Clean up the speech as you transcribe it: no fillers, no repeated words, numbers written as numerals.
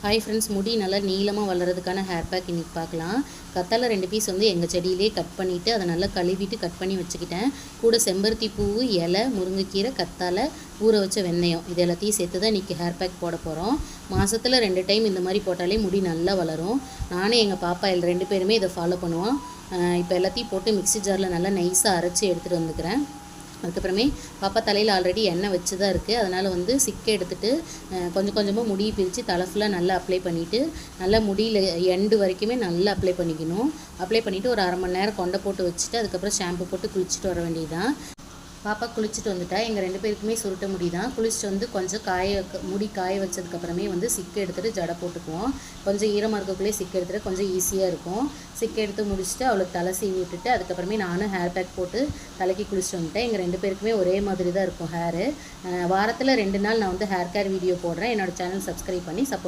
Hi friends, முடி நல்லா நீளமாக வளர்கிறதுக்கான ஹேர் பேக் இன்றைக்கி பார்க்கலாம். கத்தாழை 2 பீஸ் வந்து எங்கள் செடியிலே கட் பண்ணிவிட்டு அதை நல்லா கழுவிட்டு கட் பண்ணி வச்சுக்கிட்டேன். கூட செம்பருத்தி பூ, இலை, முருங்கைக்கீரை, கத்தாழை, ஊற வச்ச வெந்தயம் இது எல்லாத்தையும் சேர்த்து தான் இன்றைக்கி ஹேர் பேக் போட போகிறோம். மாதத்தில் 2 டைம் இந்த மாதிரி போட்டாலே முடி நல்லா வளரும். நானே எங்கள் பாப்பா 2 பேருமே இதை ஃபாலோ பண்ணுவோம். இப்போ எல்லாத்தையும் போட்டு மிக்ஸி ஜாரில் நல்லா நைஸாக அரைச்சி எடுத்துகிட்டு வந்துக்கிறேன். அதுக்கப்புறமே பாப்பா தலையில் ஆல்ரெடி எண்ணெய் வச்சு தான் இருக்குது. அதனால் வந்து சிக்கை எடுத்துகிட்டு கொஞ்சம் கொஞ்சமாக முடியை பிரித்து தலை ஃபுல்லாக நல்லா அப்ளை பண்ணிவிட்டு நல்லா முடியில் எண்டு வரைக்குமே நல்லா அப்ளை பண்ணிக்கணும். அப்ளை பண்ணிவிட்டு ஒரு 1/2 மணி நேரம் கொண்டை போட்டு வச்சுட்டு அதுக்கப்புறம் ஷாம்பு போட்டு குளிச்சுட்டு வர வேண்டியது தான். பாப்பா குளிச்சுட்டு வந்துட்டா. எங்கள் 2 பேருக்குமே சுருட்ட முடி தான். குளிச்சுட்டு வந்து கொஞ்சம் முடி காய வச்சதுக்கப்புறமே வந்து சிக்கை எடுத்துகிட்டு ஜடை போட்டுக்குவோம். கொஞ்சம் ஈரமாக இருக்கக்குள்ளே சிக்கை எடுத்துகிட்டு கொஞ்சம் ஈஸியாக இருக்கும். சிக்கை எடுத்து முடிச்சுட்டு அவளுக்கு தலை சீவி விட்டுட்டு அதுக்கப்புறமே நானும் ஹேர் பேக் போட்டு தலைக்கு குளிச்சுட்டு வந்துட்டேன். எங்கள் 2 பேருக்குமே ஒரே மாதிரி தான் இருக்கும் ஹேரு. வாரத்தில் 2 நாள் நான் வந்து ஹேர் கேர் வீடியோ போடுறேன். என்னோடய சேனல் சப்ஸ்கிரைப் பண்ணி சப்போர்ட்